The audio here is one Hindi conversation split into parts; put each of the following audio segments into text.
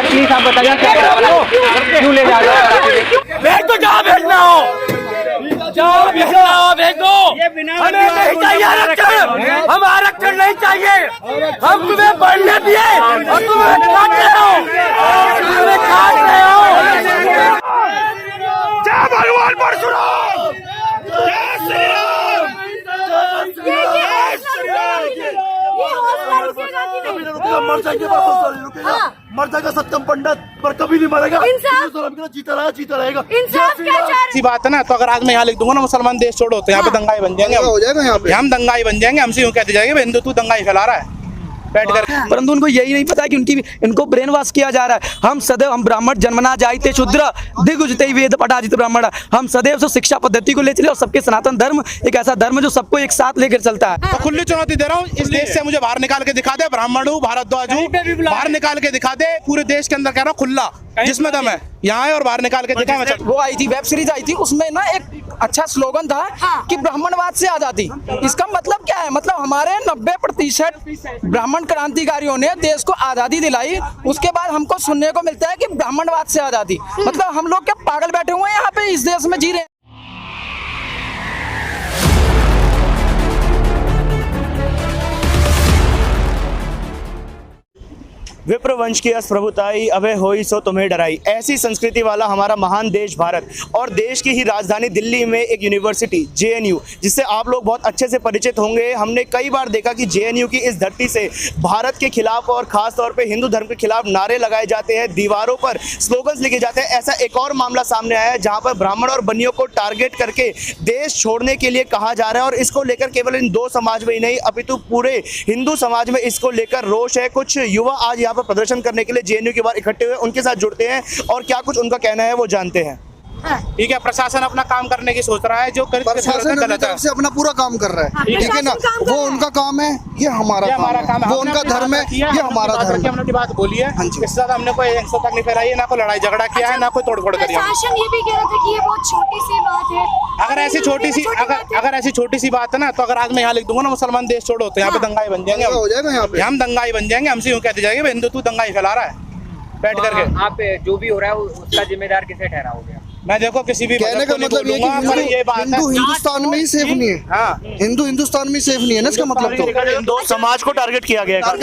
प्लीज आप बताइए क्यों ले जा रहे हो? भेज दो, जहाँ भेजना हो, जहाँ भेजना हो भेज दो। हमें नहीं चाहिए आरक्षण, हम आरक्षण नहीं चाहिए। हम तुम्हें पढ़ने दिए और तुम्हें काट रहे हो, तुम्हें काट रहे हो। जय भगवान परशुराम, जय श्री राम, मर जाएंगे, मर जाएगा सत्यम पंडित, पर कभी नहीं मरेगा। जीता रहेगा। ऐसी बात है ना, तो अगर आज मैं यहाँ लिख दूंगा ना मुसलमान देश छोड़ो, तो यहाँ पे दंगाई बन जाएंगे, हो जाएगा यहाँ पे। हम दंगाई बन जाएंगे, हमसे यूँ कहते जाएंगे हिंदू तू दंगाई फैला रहा है बैठ कर। परंतु उनको यही नहीं पता कि इनको ब्रेन वॉश किया जा रहा है। हम सदैव हम ब्राह्मण जन्मना जायते शूद्र दिग्विजते वेद पठाजित ब्राह्मण, हम सदैव से शिक्षा पद्धति को ले चले और सबके सनातन धर्म एक ऐसा धर्म जो सबको एक साथ लेकर चलता है। तो खुली चुनौती दे रहा हूँ, इस देश से मुझे बाहर निकाल के दिखा दे, ब्राह्मण हूँ, भारद्वाज हूँ, बाहर निकाल के दिखा दे, पूरे देश के अंदर कह रहा हूँ खुला, जिसमें दम है यहाँ है और बाहर निकाल के दिखा। वो आई थी वेब सीरीज आई थी, उसमें ना एक अच्छा स्लोगन था कि ब्राह्मणवाद से आजादी। इसका मतलब क्या है? मतलब हमारे 90% ब्राह्मण क्रांतिकारियों ने देश को आजादी दिलाई, उसके बाद हमको सुनने को मिलता है कि ब्राह्मणवाद से आजादी। मतलब हम लोग क्या पागल बैठे हुए हैं यहाँ पे इस देश में जी रहे हैं। विप्र वंश की अस प्रभुताई, अभय होई सो तुम्हें डराई। ऐसी संस्कृति वाला हमारा महान देश भारत, और देश की ही राजधानी दिल्ली में एक यूनिवर्सिटी जेएनयू, जिससे आप लोग बहुत अच्छे से परिचित होंगे। हमने कई बार देखा कि जेएनयू की इस धरती से भारत के खिलाफ और खास तौर पे हिंदू धर्म के खिलाफ नारे लगाए जाते हैं, दीवारों पर स्लोगन्स लिखे जाते हैं। ऐसा एक और मामला सामने आया है जहाँ पर ब्राह्मण और बनियों को टारगेट करके देश छोड़ने के लिए कहा जा रहा है, और इसको लेकर केवल इन दो समाज में ही नहीं अपितु पूरे हिंदू समाज में इसको लेकर रोष है। कुछ युवा आज यहाँ पर प्रदर्शन करने के लिए जेएनयू के बाहर इकट्ठे हुए, उनके साथ जुड़ते हैं और क्या कुछ उनका कहना है वो जानते हैं। ठीक है, प्रशासन अपना काम करने की सोच रहा है, जो प्रशासन तरफ से अपना पूरा काम कर रहा है, ठीक है ना। वो उनका काम है, ये हमारा काम है। वो उनका धर्म है, ये हमारा धर्म है। हमने अपनी बात बोली है, इसके साथ हमने कोई हिंसा तक नहीं फैलाई है, ना कोई लड़ाई झगड़ा किया है, ना कोई तोड़फोड़ करी है। प्रशासन ये भी कह रहा था कि ये बहुत छोटी सी बात है। अगर ऐसी छोटी सी बात है ना, तो अगर आज मैं यहाँ लिख दूंगा ना मुसलमान देश छोड़ो, तो यहाँ पे दंगाई बन जाएंगे, हो जाएगा यहाँ पे। हम दंगाई बन जाएंगे, हमसे यूँ कहते जाएंगे हिंदू तू दंगाई फैला रहा है बैठ करके। आप जो भी हो रहा है उसका जिम्मेदार किसे ठहराओगे? मैं देखो किसी भी कहने का मतलब ये कि हिंदू हिंदुस्तान में ही सेफ नहीं है। हाँ, हिंदू हिंदुस्तान में सेफ नहीं है ना, इसका मतलब तो दो समाज को टारगेट किया गया है।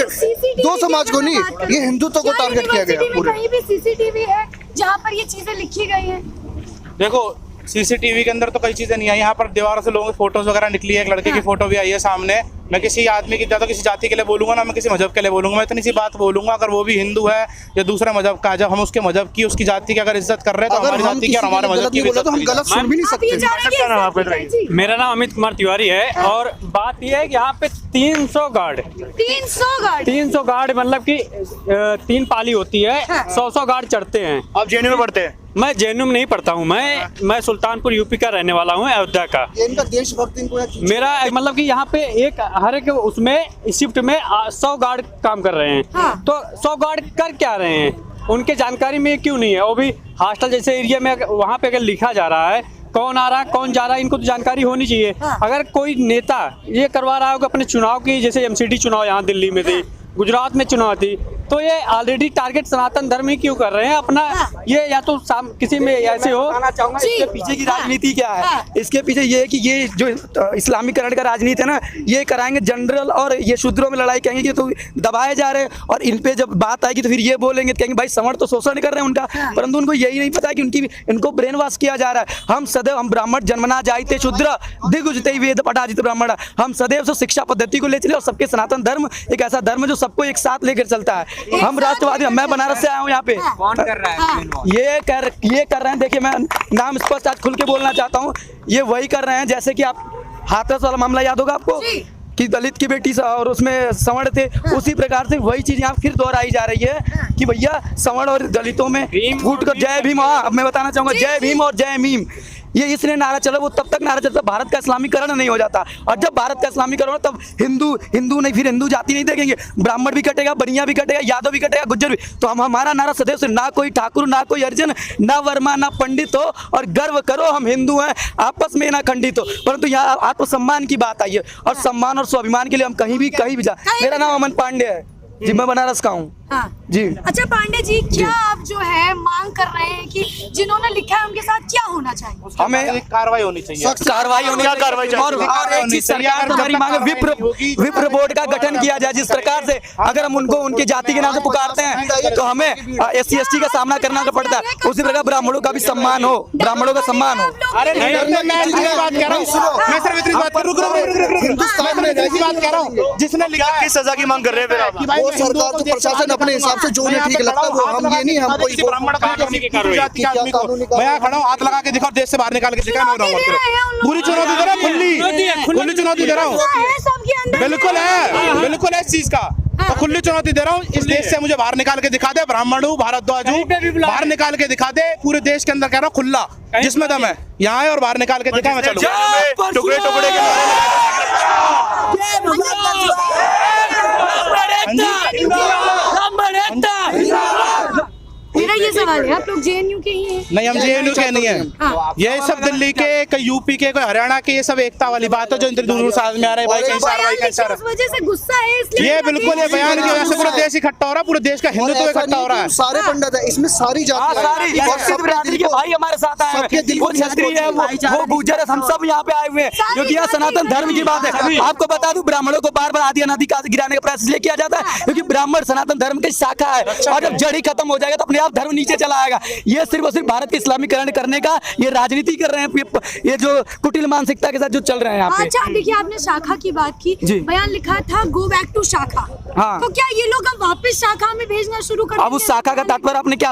दो समाज को नहीं, ये हिंदुत्व को टारगेट किया गया पूरे। कहीं भी सीसीटीवी है जहाँ पर ये चीजें लिखी गई हैं। देखो सीसीटीवी के अंदर तो कई चीजें नहीं आई, यहाँ पर दीवारों से लोगों की फोटोज वगैरह निकली है, एक लड़के की फोटो भी आई है सामने। मैं किसी आदमी की ज्यादा किसी जाति के लिए बोलूंगा ना, मैं किसी मजहब के लिए बोलूंगा, मैं इतनी सी बात बोलूंगा, अगर वो भी हिंदू है या दूसरा मजहब का, जब हम उसके मजहब की उसकी जाति की अगर इज्जत कर रहे हैं, तो हमारी जाति की और हमारे मजहब की तो हम गलत सुन भी नहीं सकते। मेरा नाम अमित कुमार तिवारी है, और बात यह है कि यहाँ पे 300 गार्ड 300 गार्ड मतलब कि 3 पाली होती है, 100 गार्ड चढ़ते हैं। आप जेएनयू में पढ़ते हैं? मैं जेएनयू में नहीं पढ़ता हूँ, मैं सुल्तानपुर यूपी का रहने वाला हूँ, अयोध्या का। इनका देशभक्ति इनको मेरा मतलब कि यहाँ पे एक हर एक उसमें शिफ्ट में 100 गार्ड काम कर रहे हैं। तो 100 गार्ड कर क्या रहे हैं, उनके जानकारी में क्यों नहीं है? वो भी हॉस्टल जैसे एरिया में वहाँ पे अगर लिखा जा रहा है कौन आ रहा है कौन जा रहा है, इनको तो जानकारी होनी चाहिए। अगर कोई नेता ये करवा रहा होगा अपने चुनाव की, जैसे एमसीडी चुनाव यहाँ दिल्ली में थी, गुजरात में चुनाव थी, तो ये ऑलरेडी टारगेट सनातन धर्म ही क्यों कर रहे हैं अपना? ये या तो किसी में ऐसे हो। इसके पीछे की राजनीति क्या है? इसके पीछे ये है कि ये जो इस्लामीकरण का राजनीति है ना, ये कराएंगे जनरल और ये शूद्रों में लड़ाई कहेंगे कि तो दबाए जा रहे हैं, और इन पे जब बात आएगी तो फिर ये बोलेंगे, कहेंगे भाई सवर्ण तो शोषण कर रहे हैं उनका। परंतु उनको यही नहीं पता कि इनको ब्रेन वॉश किया जा रहा है। हम सदैव हम ब्राह्मण जन्मना जायते शूद्र दिग्विजते वेद पठाजित ब्राह्मण, हम सदैव से शिक्षा पद्धति को ले चले और सबके सनातन धर्म एक ऐसा धर्म जो सबको एक साथ लेकर चलता है। हम राष्ट्रवादी, मैं बनारस से आया हूँ यहाँ पे। कौन कर रहा है? ये कर रहे हैं, देखिए मैं नाम स्पष्ट आज खुल के बोलना चाहता हूँ। ये वही कर रहे हैं जैसे कि आप हाथरस वाला मामला याद होगा आपको कि दलित की बेटी और उसमें सवर्ण थे, उसी प्रकार से वही चीज यहाँ फिर दोहराई जा रही है कि भैया सवर्ण और दलितों में फूट कर जय भीम। अब मैं बताना चाहूंगा जय भीम और जय मीम, ये इसलिए नारा चला, वो तब तक नारा चलता भारत का इस्लामीकरण नहीं हो जाता। और जब भारत का इस्लामीकरण हो तब हिंदू नहीं, फिर हिंदू जाति नहीं देखेंगे, ब्राह्मण भी कटेगा, बनिया भी कटेगा, यादव भी कटेगा, गुज्जर भी। तो हमारा नारा सदैव से ना कोई ठाकुर ना कोई अर्जन ना वर्मा ना पंडित हो, और गर्व करो हम हिंदू हैं, आपस में ना खंडित हो। परंतु यहाँ आत्मसम्मान की बात आई है, और सम्मान और स्वाभिमान के लिए हम कहीं भी जा। मेरा नाम अमन पांडे है। जी मैं बनारस का हूँ हाँ। जी। अच्छा पांडे जी, क्या आप जो है मांग कर रहे हैं कि जिन्होंने लिखा है उनके साथ क्या होना चाहिए? हमें कार्रवाई होनी चाहिए। सख्त कार्रवाई होनी क्या चाहिए। कार्रवाई चाहिए? और एक चीज सरकार से हमारी मांग है, विप्र बोर्ड का गठन किया जाए, जिस प्रकार से अगर हम उनको उनकी जाति के नाम से पुकारते हैं तो हमें SC/ST का सामना करना पड़ता है, उसी प्रकार ब्राह्मणों का भी सम्मान हो, ब्राह्मणों का सम्मान हो। अरे नहीं, मैं इतनी बात कह रहा हूँ, मैं सिर्फ इतनी बात हिंदुस्तान में ऐसी बात कह रहा हूँ जिसने लिखा किस सजा की मांग कर रहे हैं फिर आप? वो सरकार तो प्रशासन अपने हिसाब से जो उन्हें ठीक लगता है वो, हम ये नहीं, हम कोई ब्राह्मण जाति के आदमी को मैं यहाँ खड़ा हूँ, हाथ लगा के दिखाओ, देश से बाहर निकाल के दिखा, मैं पूरी चुनौती दे रहा हूँ, खुली चुनौती दे रहा हूँ। बिल्कुल है इस चीज का, तो खुली चुनौती दे रहा हूँ, इस देश से मुझे बाहर निकाल के दिखा दे, ब्राह्मण हूँ, भारद्वाज हूँ, बाहर निकाल के दिखा दे, पूरे देश के अंदर कह रहा हूँ खुला, जिसमें दम है यहाँ है और बाहर निकाल के दिखा, मैं चलूंगा। टुकड़े टुकड़े के मेरा ये सवाल है, आप लोग JNU के ही हैं? नहीं, हम JNU के नहीं है, ये सब दिल्ली के, कोई यूपी के, कोई हरियाणा के, ये सब एकता वाली बात है जो दूर साथ में आ रहे हैं। भाई कहीं सार, भाई कहीं सार, इस वजह से गुस्सा है इसलिए ये बिल्कुल ये बयान की वजह से पूरा देश इकट्ठा हो रहा है, पूरे देश का हिंदुत्व इकट्ठा हो रहा है। सारे पंडित है इसमें, सारी जाति बिरादरी के भाई हमारे साथ आए हैं, वो क्षत्रिय है, वो गुर्जर है, हम सब यहाँ पे आए हुए हैं, क्योंकि यहाँ सनातन धर्म की बात है। आपको बता दूं, ब्राह्मणों को बार बार आदि अनादि का गिराने का प्रयास इसलिए किया जाता है क्योंकि ब्राह्मण सनातन धर्म की शाखा है, और जब जड़ ही खत्म हो जाएगा तो अपने आप धर्म नीचे चला आएगा। ये सिर्फ और सिर्फ भारत के इस्लामीकरण करने का ये राजनीति कर रहे हैं, ये जो कुटिल मानसिकता के साथ जो चल रहे हैं यहाँ पे। अच्छा देखिए, आपने शाखा की बात की, बयान लिखा था गो बैक टू शाखा, हाँ। तो क्या ये लोग अब वापस शाखा में भेजना शुरू कर? अब उस शाखा का तात्पर्य आपने क्या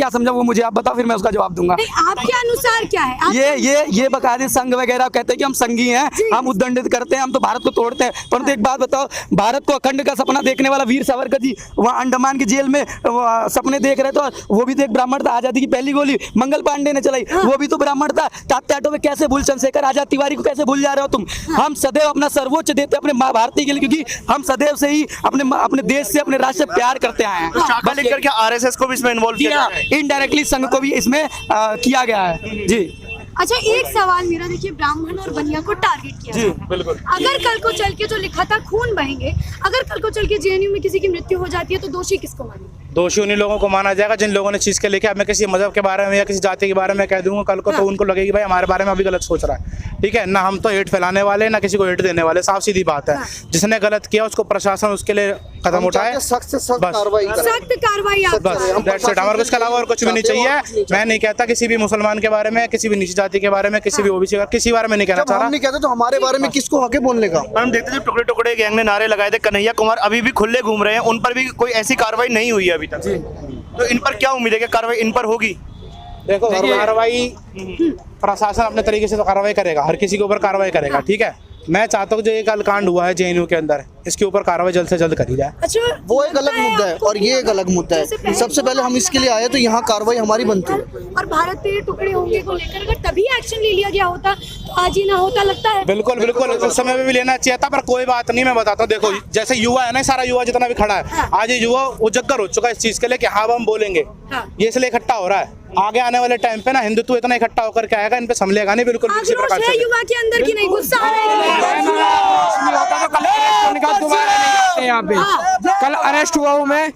समझा, वो मुझे आप बताओ, फिर मैं उसका जवाब दूंगा। आपके अनुसार क्या है? ये बकायदे संघ वगैरह कहते हैं कि हम संघी हैं, हम उद्दंडित करते हैं, हम तो भारत को तोड़ते हैं। परंतु एक बात बताओ, भारत को अखंड का सपना देखने वाला वीर सावरकर जी वहाँ अंडमान की जेल में सपने देख रहे थे, वो भी तो एक ब्राह्मण था। आजादी की पहली गोली मंगल पांडे ने चलाई, वो भी तो ब्राह्मण था। तात्या टोपे कैसे भूल, चंद्रशेखर आजाद तिवारी को कैसे भूल जा रहे हो तुम? हम सदैव अपना सर्वोच्च देते अपने माँ भारती के लिए, क्योंकि हम सदैव से ही अपने देश से, अपने राष्ट्र से प्यार करते आए हैं। शाखा लेकर क्या RSS को भी इसमें इन्वॉल्व किया है? इनडायरेक्टली संघ को भी इसमें किया गया है जी। अच्छा एक सवाल मेरा, देखिए ब्राह्मण और बनिया को टारगेट किया जी, बिल्कुल। अगर कल को चल के जो लिखा था खून बहेंगे, अगर कल को चल के JNU में किसी की मृत्यु हो जाती है तो दोषी किसको मानेंगे? दोषी उन्हीं लोगों को माना जाएगा जिन लोगों ने चीज के लेके, अब मैं किसी मजहब के बारे में या किसी जाति के बारे में कह दूंगा कल को, तो उनको लगेगी भाई हमारे बारे में अभी गलत सोच रहा है। ठीक है ना, हम तो हेट फैलाने वाले ना किसी को हेट देने वाले, साफ सीधी बात है। जिसने गलत किया उसको प्रशासन उसके लिए कदम उठाए, सख्त से सख्त कार्रवाई करें। सख्त कार्रवाई आप बस दैट्स इट। हमारे कुछ अलावा और कुछ भी नहीं चाहिए। मैं नहीं कहता किसी भी मुसलमान के बारे में, किसी भी नीची जाति के बारे में, किसी भी OBC का, किसी बारे में नहीं कहना चाह रहा। हम नहीं कहते तो हमारे बारे में किसको हक है बोलने का? हम देखते जब टुकड़े टुकड़े गैंग ने नारे लगाए थे, कन्हैया कुमार अभी भी खुले घूम रहे हैं, उन पर भी कोई ऐसी कार्रवाई नहीं हुई है अभी तक। तो इन पर क्या उम्मीद है कि कार्रवाई इन पर होगी? देखो कार्रवाई प्रशासन अपने तरीके से तो कार्रवाई करेगा, हर किसी के ऊपर कार्रवाई करेगा। ठीक है, मैं चाहता हूँ जो ये कल कांड हुआ है JNU के अंदर, इसके ऊपर कार्रवाई जल्द से जल्द करी जाए। अच्छा वो एक अलग मुद्दा है और ये एक अलग मुद्दा है। सबसे पहले हम इसके लिए आए तो यहाँ कार्रवाई हमारी बनती है। और भारत पे टुकड़े होंगे को लेकर अगर तभी एक्शन ले लिया गया होता तो आज ही ना होता, लगता है। बिल्कुल बिल्कुल, उस समय में भी लेना चाहिए था, पर कोई बात नहीं। मैं बताता हूँ, देखो जैसे युवा है ना, सारा युवा जितना भी खड़ा है आज, ये युवा उजागर हो चुका है इस चीज के लिए कि हाँ हम बोलेंगे, ये इसलिए इकट्ठा हो रहा है। आगे आने वाले टाइम पे ना हिंदुत्व इतना इकट्ठा होकर के आएगा, इन पे संभलेगा नहीं बिल्कुल किसी प्रकार से। युवा के अंदर की नहीं, गुस्सा आ रहा है। यहाँ पे कल अरेस्ट हुआ हूँ मैं,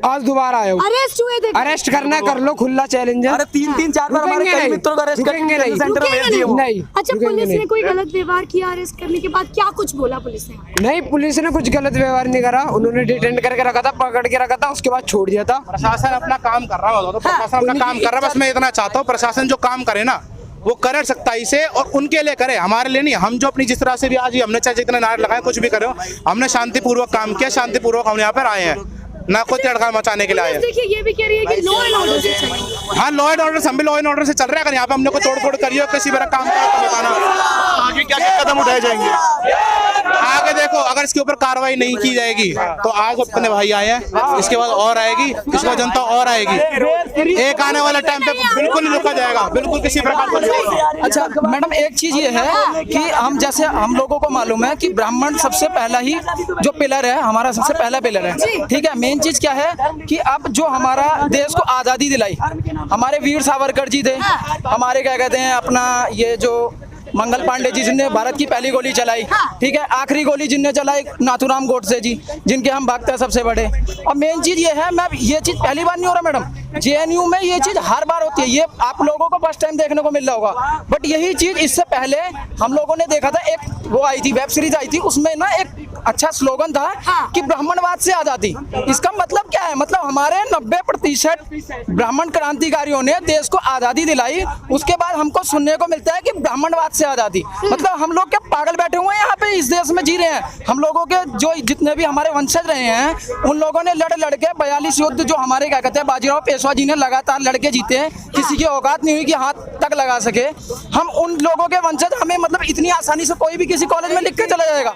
आज दोबारा आया हूँ। अरेस्ट हुए थे, अरेस्ट करना कर लो, खुला चैलेंज है। अरे 3-4 बार हमारे कई मित्रों को अरेस्ट रुकेंगे नहीं। सेंटर में भेज दिए वो। नहीं। अच्छा पुलिस ने कोई गलत व्यवहार किया अरेस्ट करने के बाद, क्या कुछ बोला पुलिस ने? नहीं, पुलिस ने कुछ गलत व्यवहार नहीं करा, उन्होंने डिटेन करके रखा था, पकड़ के रखा था, उसके बाद छोड़ दिया था। प्रशासन अपना काम कर रहा होगा, तो प्रशासन अपना काम कर रहा है। बस मैं इतना चाहता हूँ प्रशासन जो काम करे ना वो करे सख्ताई से, और उनके लिए करे, हमारे लिए नहीं। हम जो अपनी जिस तरह से भी आज हमने चाहे जितने नारे लगाए, कुछ भी करे, हमने शांतिपूर्वक काम किया, शांतिपूर्वक हम यहाँ पर आए हैं, ना कोई तड़का मचाने के लिए आए। देखिए ये भी कह रही है कि लॉ एंड ऑर्डर से चाहिए। हाँ, लॉ एंड ऑर्डर, हम भी लॉ एंड ऑर्डर से चल रहे हैं। अगर यहाँ पे हमने को तोड़ फोड़ करिए, किसी तरह काम करा तो बताना आगे क्या क्या कदम उठाए जाएंगे? आगे देखो, अगर इसके ऊपर कार्रवाई नहीं की जाएगी तो आज अपने भाई आए हैं, इसके बाद और आएगी, इसके बाद जनता और आएगी। एक आने वाले टाइम पे बिल्कुल नहीं रुका जाएगा, बिल्कुल किसी प्रकार का नहीं होगा। अच्छा मैडम, एक चीज ये है कि हम जैसे हम लोगों को मालूम है कि ब्राह्मण सबसे पहला ही जो पिलर है, हमारा सबसे पहला पिलर है। ठीक है, मेन चीज क्या है कि अब जो हमारा देश को आजादी दिलाई हमारे वीर सावरकर जी थे, हमारे क्या कहते हैं अपना ये जो मंगल पांडे जी जिनने भारत की पहली गोली चलाई, ठीक है, आखिरी गोली जिनने चलाई नाथूराम गोडसे जी, जिनके हम भक्त हैं सबसे बड़े। और मेन चीज ये है, मैं ये चीज पहली बार नहीं हो रहा मैडम, जेएनयू में ये चीज हर बार होती है, ये आप लोगों को फर्स्ट टाइम देखने को मिल रहा होगा, बट यही चीज इससे पहले हम लोगों ने देखा था, एक वो आई थी वेब सीरीज आई थी, उसमें ना एक अच्छा स्लोगन था कि ब्राह्मणवाद से आजादी। इसका मतलब क्या है, मतलब हमारे 90% ब्राह्मण क्रांतिकारियों ने देश को आजादी दिलाई, उसके बाद हमको सुनने को मिलता है कि ब्राह्मणवाद से आजादी। मतलब हम लोग क्या पागल बैठे हुए हैं यहाँ पे, इस देश में जी रहे हैं। हम लोगों के जो जितने भी हमारे वंशज रहे हैं, उन लोगों ने लड़ के 42 युद्ध जो हमारे क्या कहते हैं बाजीराव पेशवा जी ने लगातार लड़के जीते हैं, किसी की औकात नहीं हुई कि हाथ तक लगा सके। हम उन लोगों के वंशज, हमें मतलब इतनी आसानी से कोई भी किसी कॉलेज में लिख के चला जाएगा।